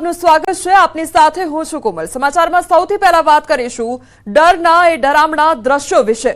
આપનું સ્વાગત છે। આપની સાથે હું છું કોમલ। સમાચારમાં સૌથી પહેલા વાત કરીશું ડરના એ ડરામણા દ્રશ્યો વિશે।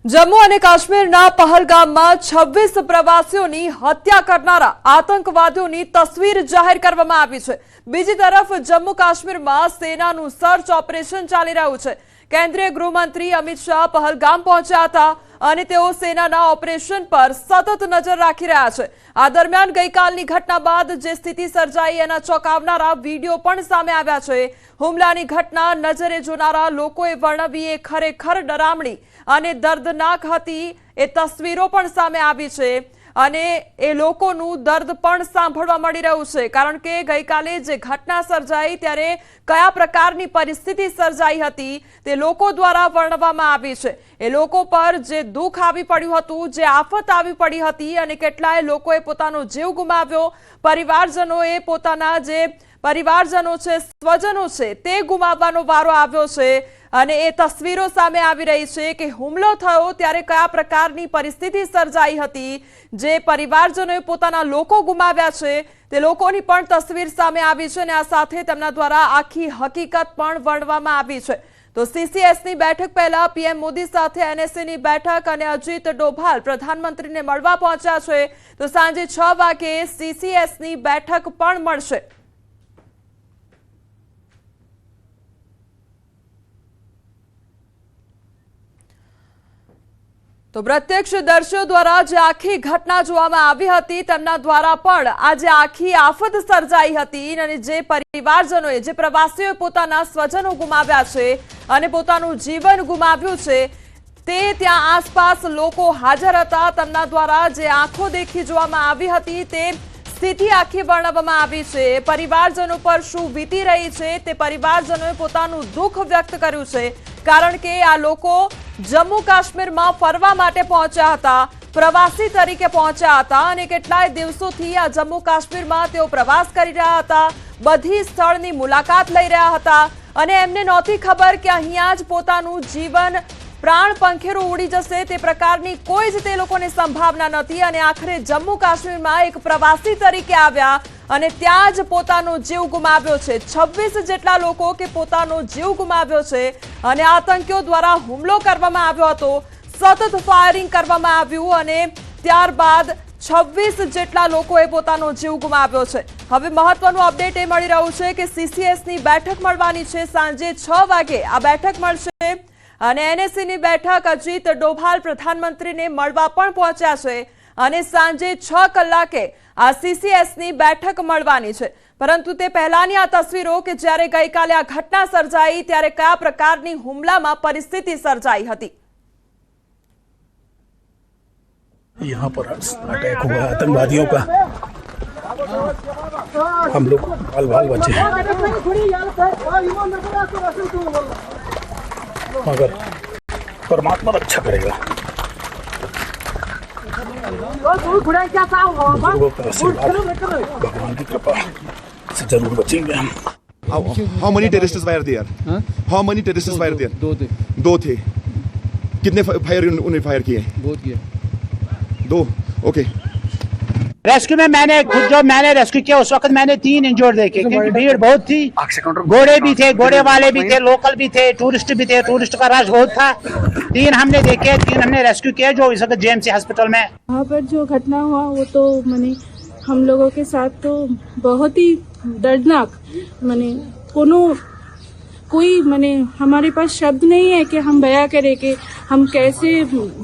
जम्मू और काश्मीरना पहलगामમાં 26 પ્રવાસીઓની હત્યા કરનારા આતંકવાદીઓની તસવીર જાહેર કરવામાં આવી છે। બીજી તરફ જમ્મુ કાશ્મીરમાં સેનાનું સર્ચ ઓપરેશન ચાલી રહ્યું છે। કેન્દ્રીય ગૃહમંત્રી અમિત શાહ પહલગામ પહોંચ્યા હતા અને તેઓ સેનાના ઓપરેશન પર સતત નજર રાખી રહ્યા છે। આ દરમિયાન ગઈકાલની ઘટના બાદ જે સ્થિતિ સર્જાઈ એના ચોંકાવનારા વિડીયો પણ સામે આવ્યા છે। હુમલાની ઘટના નજરે જોનારા લોકોએ વર્ણવી એ ખરેખર ડરામણી અને દર્દનાક હતી। એ તસવીરો પણ સામે આવી છે અને એ લોકોનું દર્દ પણ સાંભળવા મળી રહ્યું છે, કારણ કે ગઈકાલે જે ઘટના સર્જાઈ ત્યારે કયા પ્રકારની પરિસ્થિતિ સર્જાઈ હતી તે લોકો દ્વારા વર્ણવવામાં આવી છે। એ લોકો પર જે દુઃખ આવી પડ્યું હતું, જે આફત આવી પડી હતી અને કેટલાય લોકોએ પોતાનો જીવ ગુમાવ્યો, પરિવારજનોએ પોતાના જે પરિવારજનો છે, સ્વજનો છે, તે ગુમાવવાનો વારો આવ્યો છે। અને એ તસવીરો સામે આવી રહી છે કે હુમલો થયો ત્યારે કયા પ્રકારની પરિસ્થિતિ સર્જાઈ હતી। જે પરિવારજનોએ પોતાના લોકો ગુમાવ્યા છે તે લોકોની પણ તસવીર સામે આવી છે અને આ સાથે તેમના દ્વારા આખી હકીકત પણ વર્ણવવામાં આવી છે। તો સીસીએસની બેઠક પહેલા પીએમ મોદી સાથે એનએસએની બેઠક અને અજીત ડોભાલ પ્રધાનમંત્રીને મળવા પહોંચ્યા છે। તો સાંજે 6 વાગે સીસીએસની બેઠક પણ મળશે। તો પ્રત્યક્ષદર્શીઓ દ્વારા જે આખી ઘટના જોવામાં આવી હતી તેમના દ્વારા પણ આજે આખી આફત સર્જાઈ હતી અને જે પરિવારજનોએ, જે પ્રવાસીઓએ પોતાના સ્વજનો ગુમાવ્યા છે અને પોતાનું જીવન ગુમાવ્યું છે તે ત્યાં આસપાસ લોકો હાજર હતા। તેમના દ્વારા જે આંખો દેખી જોવામાં આવી હતી તે સ્થિતિ આખી વર્ણવવામાં આવી છે। પરિવારજનો પર શું વીતી રહી છે તે પરિવારજનોએ પોતાનું દુઃખ વ્યક્ત કર્યું છે, કારણ કે આ લોકો જમ્મુ કાશ્મીરમાં ફરવા માટે પહોંચ્યા હતા, પ્રવાસી તરીકે પહોંચ્યા હતા અને કેટલાય દિવસોથી આ જમ્મુ કાશ્મીરમાં તેઓ પ્રવાસ કરી રહ્યા હતા, બધી સ્થળની મુલાકાત લઈ રહ્યા હતા અને એમને નહોતી ખબર કે અહીંયા જ પોતાનું જીવન પ્રાણ પંખેરું ઉડી જશે તે પ્રકારની કોઈ જ તે લોકોને સંભાવના નથી અને આખરે જમ્મુ કાશ્મીરમાં એક પ્રવાસી તરીકે આવ્યા અને ત્યાં જ પોતાનો જીવ ગુમાવ્યો છે। 26 જેટલા લોકો કે પોતાનો જીવ ગુમાવ્યો છે અને આતંકીઓ દ્વારા હુમલો કરવામાં આવ્યો હતો, સતત ફાયરિંગ કરવામાં આવ્યું અને ત્યારબાદ 26 જેટલા લોકોએ પોતાનો જીવ ગુમાવ્યો છે। હવે મહત્વનું અપડેટ એ મળી રહ્યું છે કે સીસીએસની બેઠક મળવાની છે, સાંજે 6 વાગે આ બેઠક મળશે અને એનએસએની બેઠક અજીત ડોભાલ પ્રધાનમંત્રીને મળવા પણ પહોંચ્યા છે અને સાંજે 6 કલાકે આ સીસીએસની બેઠક મળવાની છે। પરંતુ તે પહેલાની આ તસવીરો કે જ્યારે ગઈકાલે આ ઘટના સર્જાઈ ત્યારે કયા પ્રકારની હુમલામાં પરિસ્થિતિ સર્જાઈ હતી। यहाँ पर अटैक हुआ आतंकवादियों का, हम लोग बाल बाल बचे हैं, मगर परमात्मा रक्षा करेगा। भगवान की कृपा से जरूर बचेंगे हम। How many terrorists were there? How many terrorists were there? दो थे। कितने फायर उन्हें फायर किए? बहुत किए। दो। ओके। रेस्क्यू में मैंने खुद जो मैंने रेस्क्यू किया उस वक्त मैंने 3 इंजोर्ड देखे, क्योंकि भीड़ बहुत थी, घोड़े भी थे, घोड़े वाले भी थे, लोकल भी थे, टूरिस्ट भी थे, टूरिस्ट का रश बहुत था। 3 हमने देखे, 3 हमने रेस्क्यू किया जो इस वक्त जेएमसी हॉस्पिटल में। वहाँ पर जो घटना हुआ वो तो माने हम लोगों के साथ तो बहुत ही दर्दनाक, माने कोई माने हमारे पास शब्द नहीं है कि हम बयां करें कि हम कैसे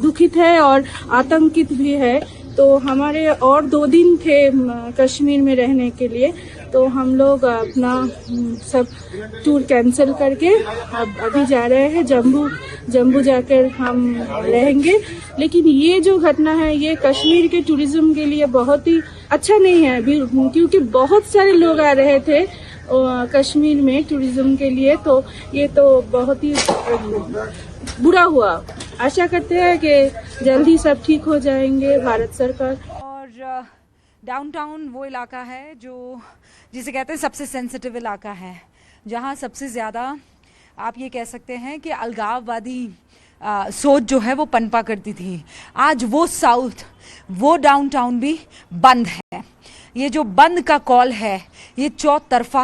दुखित है और आतंकित भी है। तो हमारे और 2 दिन थे कश्मीर में रहने के लिए, तो हम लोग अपना सब टूर कैंसिल करके अब अभी जा रहे हैं जम्मू जाकर हम रहेंगे। लेकिन ये जो घटना है ये कश्मीर के टूरिज्म के लिए बहुत ही अच्छा नहीं है अभी, क्योंकि बहुत सारे लोग आ रहे थे कश्मीर में टूरिज्म के लिए, तो ये तो बहुत ही बुरा हुआ। आशा करते हैं कि जल्द ही सब ठीक हो जाएंगे। भारत सरकार और डाउनटाउन वो इलाका है जो जिसे कहते हैं सबसे सेंसिटिव इलाका है, जहाँ सबसे ज़्यादा आप ये कह सकते हैं कि अलगाववादी सोच जो है वो पनपा करती थी, आज वो साउथ, वो डाउनटाउन भी बंद है। ये जो बंद का कॉल है ये चौतरफा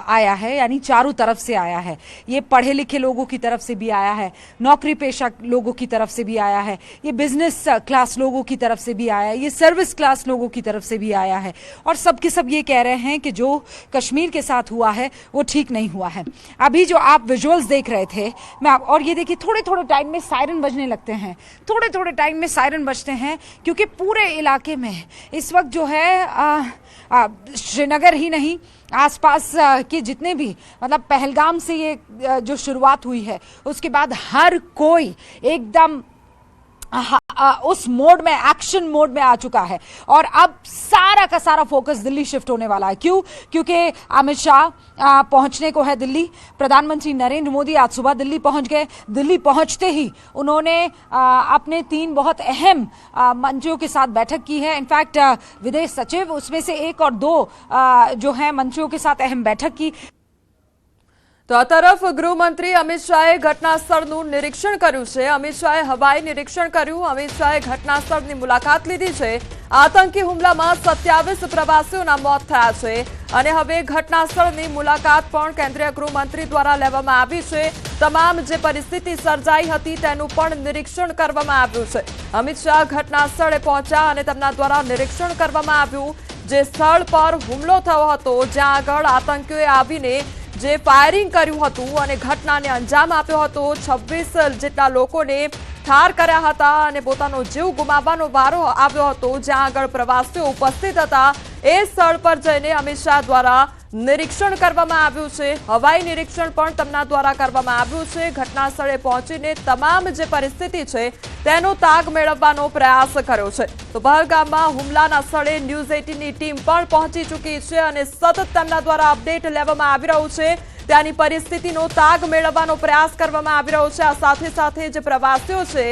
आया है, यानी चारों तरफ से आया है। ये पढ़े लिखे लोगों की तरफ से भी आया है, नौकरी पेशा लोगों की तरफ से भी आया है, ये बिजनेस क्लास लोगों की तरफ से भी आया है, ये सर्विस क्लास लोगों की तरफ से भी आया है। और सब के सब ये कह रहे हैं कि जो कश्मीर के साथ हुआ है वो ठीक नहीं हुआ है। अभी जो आप विजुअल्स देख रहे थे और ये देखिए थोड़े थोड़े टाइम में सायरन बजने लगते हैं, थोड़े थोड़े टाइम में सायरन बजते हैं, क्योंकि पूरे इलाके में इस वक्त जो है श्रीनगर ही नहीं, आसपास के जितने भी, मतलब पहलगाम से ये जो शुरुआत हुई है उसके बाद हर कोई एकदम उस मोड में, एक्शन मोड में आ चुका है। और अब सारा का सारा फोकस दिल्ली शिफ्ट होने वाला है। क्यों? क्योंकि अमित शाह पहुंचने को है दिल्ली। प्रधानमंत्री नरेंद्र मोदी आज सुबह दिल्ली पहुंच गए। दिल्ली पहुंचते ही उन्होंने अपने 3 बहुत अहम मंत्रियों के साथ बैठक की है। इनफैक्ट विदेश सचिव, उसमें से 1 और 2 जो है मंत्रियों के साथ अहम बैठक की। તો આ તરફ ગૃહમંત્રી અમિત શાહે ઘટના સ્થળનું નિરીક્ષણ કર્યું છે। અમિત શાહે હવાઈ નિરીક્ષણ કર્યું। અમિત શાહે ઘટના સ્થળની મુલાકાત લીધી છે। આતંકી હુમલામાં 27 પ્રવાસીઓના મોત થયા છે અને હવે ઘટના સ્થળની મુલાકાત પણ કેન્દ્રીય ગૃહમંત્રી દ્વારા લેવામાં આવી છે। તમામ જે પરિસ્થિતિ સર્જાઈ હતી તેનું પણ નિરીક્ષણ કરવામાં આવ્યું છે। અમિત શાહ ઘટના સ્થળે પહોંચ્યા અને તેમના દ્વારા નિરીક્ષણ કરવામાં આવ્યું। જે સ્થળ પર હુમલો થયો હતો, જ્યાં આગળ આતંકીઓએ આવીને જે ફાયરિંગ કર્યું હતું અને ઘટનાને અંજામ આપ્યો હતો, 26 જેટલા લોકોને ઠાર કર્યા હતા અને પોતાનો જીવ ગુમાવવાનો વારો આવ્યો હતો, જ્યાં આગળ પ્રવાસીઓ ઉપસ્થિત હતા। એ સ્થળ પર જઈને અમિત શાહ દ્વારા નિરીક્ષણ કરવામાં આવ્યું છે। હવાઈ નિરીક્ષણ પણ તેમના દ્વારા કરવામાં આવ્યું છે। ઘટના સ્થળે પહોંચીને તમામ જે પરિસ્થિતિ છે તેનો તાગ મેળવવાનો પ્રયાસ કર્યો છે। તો પહલગામમાં હુમલાના સ્થળે ન્યૂઝ 18ની ટીમ પણ પહોંચી ચૂકી છે અને સતત તેમના દ્વારા અપડેટ લેવામાં આવી રહ્યું છે। ત્યાંની પરિસ્થિતિનો તાગ મેળવવાનો પ્રયાસ કરવામાં આવી રહ્યો છે। આ સાથે સાથે જે પ્રવાસીઓ છે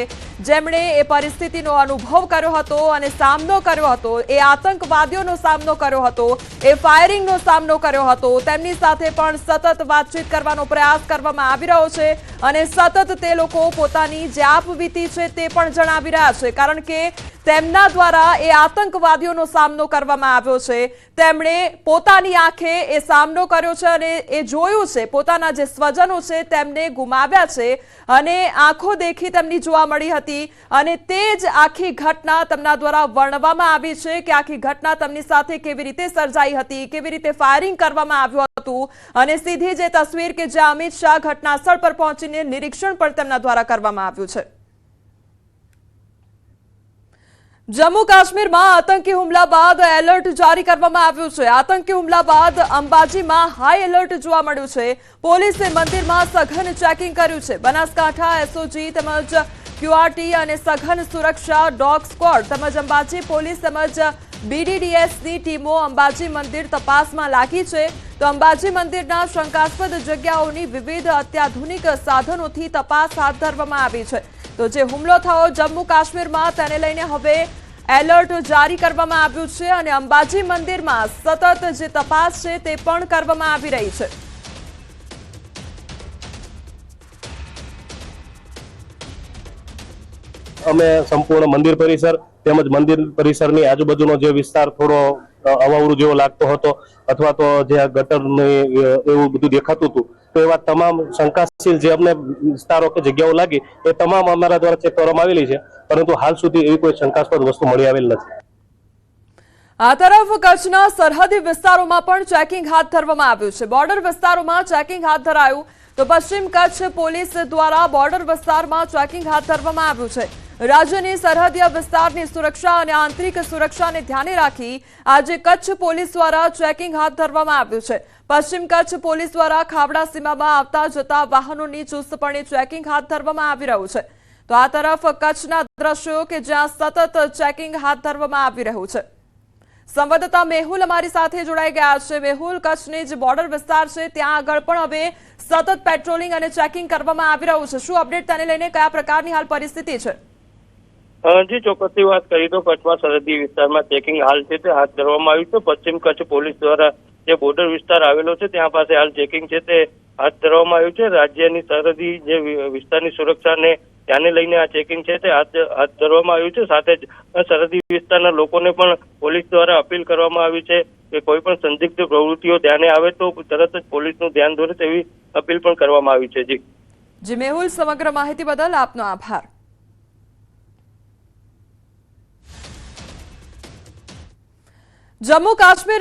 જેમણે એ પરિસ્થિતિનો અનુભવ કર્યો હતો અને સામનો કર્યો હતો, એ આતંકવાદીઓનો સામનો કર્યો હતો, એ ફાયરિંગનો સામનો કર્યો હતો, તેમની સાથે પણ સતત વાતચીત કરવાનો પ્રયાસ કરવામાં આવી રહ્યો છે અને સતત તે લોકો પોતાની જે આપવીતી છે તે પણ જણાવી રહ્યા છે। કારણ કે તેમના દ્વારા એ આતંકવાદીઓનો સામનો કરવામાં આવ્યો છે। તેમણે પોતાની આંખે એ સામનો કર્યો છે અને એ જોયું છે, પોતાના જે સ્વજનો છે તેમને ગુમાવ્યા છે અને આંખો દેખી તેમની જોવા મળી હતી અને તે જ આખી ઘટના તેમના દ્વારા વર્ણવવામાં આવી છે કે આખી ઘટના તેમની સાથે કેવી રીતે સર્જાઈ હતી, કેવી રીતે ફાયરિંગ કરવામાં આવ્યું હતું અને સીધી જે તસવીર કે જ્યાં અમિત શાહ ઘટના સ્થળ પર પહોંચીને નિરીક્ષણ પણ તેમના દ્વારા કરવામાં આવ્યું છે। જમ્મુ કાશ્મીરમાં આતંકી હુમલા બાદ એલર્ટ જારી કરવામાં આવ્યું છે। આતંકી હુમલા બાદ અંબાજીમાં હાઈ એલર્ટ જોવા મળ્યું છે। પોલીસે મંદિરમાં સઘન ચેકિંગ કર્યું છે। બનાસકાંઠા એસઓજી તેમજ ક્યુઆરટી અને સઘન સુરક્ષા ડોગ સ્ક્વોડ તેમજ અંબાજી પોલીસ તેમજ બીડીડીએસની ટીમો અંબાજી મંદિર તપાસમાં લાગી છે। તો અંબાજી મંદિરના શંકાસ્પદ જગ્યાઓની વિવિધ અત્યાધુનિક સાધનોથી તપાસ હાથ ધરવામાં આવી છે। તો જે હુમલો થયો જમ્મુ કાશ્મીરમાં તેને લઈને હવે એલર્ટ જારી કરવામાં આવ્યું છે અને અંબાજી મંદિરમાં સતત જે તપાસ છે તે પણ કરવામાં આવી રહી છે। અમે સંપૂર્ણ મંદિર પરિસર તેમજ મંદિર પરિસરની આજુબાજુનો જે વિસ્તાર થોડો અવાવરું જેવો લાગતો હતો અથવા તો જે ગટરને એવું બધું દેખાતું હતું, તો એવા તમામ શંકાશીલ જે અમને વિસ્તારો કે જગ્યાઓ લાગી એ તમામ અમારા દ્વારા ચેક કરવામાં આવેલી છે, પરંતુ હાલ સુધી એવી કોઈ શંકાસ્પદ વસ્તુ મળી આવેલ નથી। આ તરફ કચ્છના સરહદી વિસ્તારોમાં પણ ચેકિંગ હાથ ધરવામાં આવ્યું છે। બોર્ડર વિસ્તારોમાં ચેકિંગ હાથ ધરાયું। તો પશ્ચિમ કચ્છ પોલીસ દ્વારા બોર્ડર વિસ્તારમાં ચેકિંગ હાથ ધરવામાં આવ્યું છે। રાજ્યની સરહદીય વિસ્તારની સુરક્ષા અને આંતરિક સુરક્ષાને ધ્યાને રાખી આજે કચ્છ પોલીસ દ્વારા ચેકિંગ હાથ ધરવામાં આવ્યું છે। પશ્ચિમ કચ્છ પોલીસ દ્વારા ખાવડા સીમામાં આવતા જતા વાહનોની ચુસ્તપણે ચેકિંગ હાથ ધરવામાં આવી રહ્યું છે। તો આ તરફ કચ્છના દ્રશ્યો કે જ્યાં સતત ચેકિંગ હાથ ધરવામાં આવી રહ્યું છે। સંવાદદાતા મેહુલ અમારી સાથે જોડાઈ ગયા છે। મેહુલ, કચ્છની જે બોર્ડર વિસ્તાર છે ત્યાં આગળ પણ હવે સતત પેટ્રોલિંગ અને ચેકિંગ કરવામાં આવી રહ્યું છે। શું અપડેટ તેને લઈને કયા પ્રકારની હાલ પરિસ્થિતિ છે? जी ચોક્કસથી વાત કરી તો કચ્છમાં સરહદી વિસ્તારમાં ચેકિંગ હાલ છે તે હાથ ધરવામાં આવ્યું છે। પશ્ચિમ કચ્છ પોલીસ દ્વારા જે બોર્ડર વિસ્તાર આવેલો છે ત્યાં પાસે હાલ ચેકિંગ છે તે હાથ ધરવામાં આવ્યું છે. રાજ્યની સરહદી જે વિસ્તારની સુરક્ષાને ધ્યાને લઈને આ ચેકિંગ છે તે હાથ ધરવામાં આવ્યું છે. સાથે જ સરહદી વિસ્તારના લોકોને પણ પોલીસ દ્વારા અપીલ કરવામાં આવી છે કે કોઈ પણ સંદિગ્ધ પ્રવૃત્તિઓ ધ્યાને આવે તો તરત જ પોલીસનું ધ્યાન દોરે તેવી અપીલ પણ કરવામાં આવી છે. જી મેહુલ, સમગ્ર માહિતી બદલ આપનો આભાર. જમ્મુ કાશ્મીર